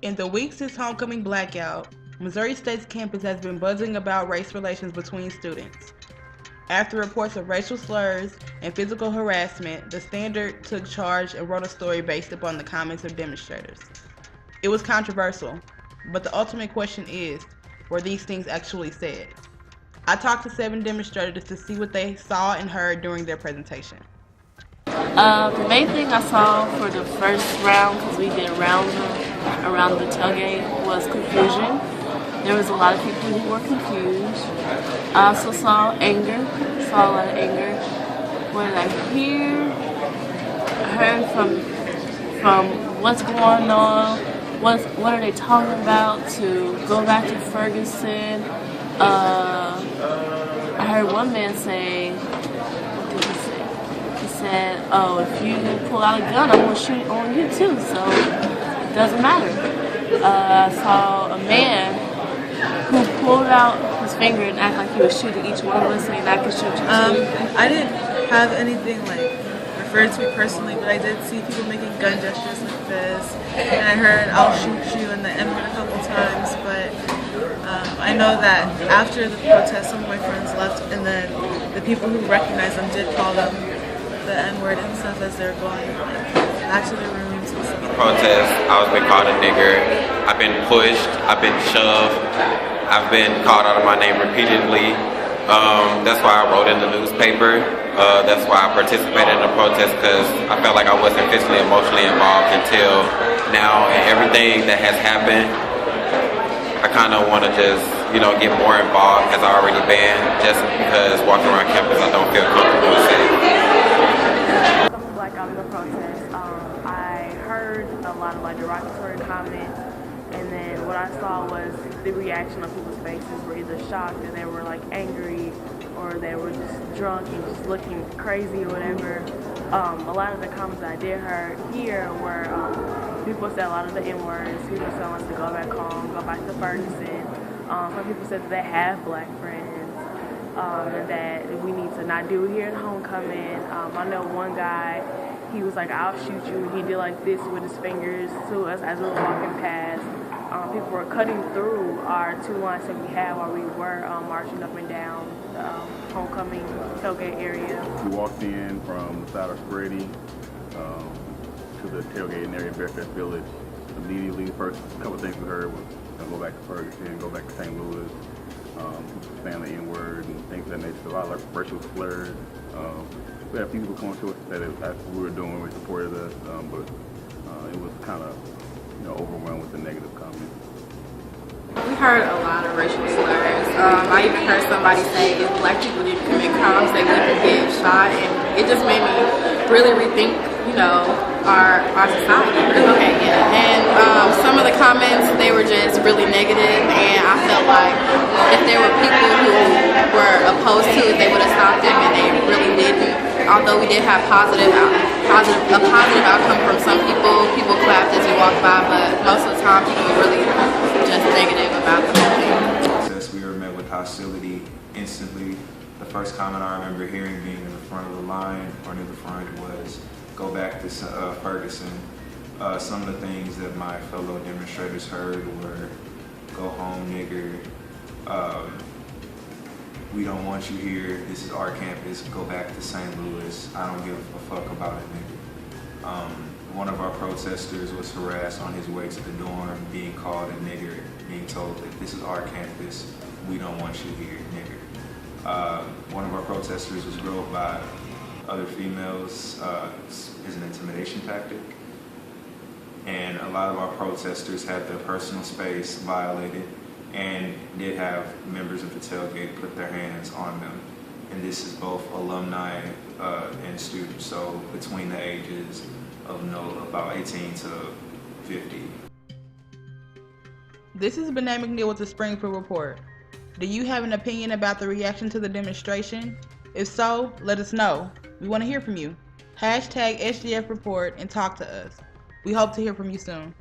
In the weeks since homecoming blackout, Missouri State's campus has been buzzing about race relations between students. After reports of racial slurs and physical harassment, the Standard took charge and wrote a story based upon the comments of demonstrators. It was controversial, but the ultimate question is, were these things actually said? I talked to 7 demonstrators to see what they saw and heard during their presentation. The main thing I saw for the first round, because we did rounds around the tailgate, was confusion. There was a lot of people who were confused. I also saw anger, saw a lot of anger. What did I hear? I heard from what's going on, what are they talking about, to go back to Ferguson. I heard one man say, what did he say? He said, oh, if you pull out a gun, I'm going to shoot on you too, so it doesn't matter. I saw a man who pulled out his finger and acted like he was shooting each one of us, saying I could shoot you too. I didn't have anything like referred to me personally, but I did see people making gun gestures like this, and I heard I'll shoot you and the N-word a couple times, but I know that after the protest some of my friends left, and then the people who recognized them did call them the N-word and stuff as they're going back to their rooms and stuff. Protest, I was been called a nigger, I've been pushed, I've been shoved, I've been called out of my name repeatedly. That's why I wrote in the newspaper. That's why I participated in the protest, because I felt like I wasn't physically, emotionally involved until now, and everything that has happened, I kind of want to just, get more involved, as I already been, just because walking around campus I don't feel comfortable and safe. Blackout in the protest, I heard a lot of derogatory comments, and then what I saw was the reaction of people's faces were either shocked, or they were angry, or they were just drunk and just looking crazy or whatever. A lot of the comments I did hear were people said a lot of the N-words. People telling us to go back home, go back to Ferguson. Some people said that they have black friends, and that we need to not do it here at homecoming. I know one guy, he was like, I'll shoot you. He did like this with his fingers to us as we were walking past. People were cutting through our 2 lines that we had while we were marching up and down the homecoming tailgate area. We walked in from the side of Brady to the tailgating area in Bearfest Village. Immediately, the first couple of things we heard was go back to Ferguson, go back to St. Louis, saying the N-word and things of that nature. A lot of racial slurs. We had a few people coming to us and said that's what we were doing, we supported us, but it was kind of overwhelmed with the negative comments. We heard a lot of racial slurs. I even heard somebody say if black people didn't commit crimes, they wouldn't get shot, and it just made me really rethink, our society. Okay, yeah. And some of the comments, they were just really negative, and I felt like if there were people who were opposed to it, they would have stopped them, and they really didn't. Although we did have a positive outcome from some people. People clapped as we walked by, but most of the time people were really just negative about the whole thing. We were met with hostility instantly. The first comment I remember hearing being in the front of the line, or near the front, was go back to Ferguson. Some of the things that my fellow demonstrators heard were go home, nigger. We don't want you here. This is our campus. Go back to St. Louis. I don't give a fuck about it, nigger. One of our protesters was harassed on his way to the dorm, being called a nigger, being told that this is our campus. We don't want you here, nigger. One of our protesters was groped by other females is an intimidation tactic. And a lot of our protesters had their personal space violated, and did have members of the tailgate put their hands on them. And this is both alumni and students, so between the ages of about 18 to 50. This is Benet McNeil with the Springfield Report. Do you have an opinion about the reaction to the demonstration? If so, let us know. We want to hear from you. #SGF Report and talk to us. We hope to hear from you soon.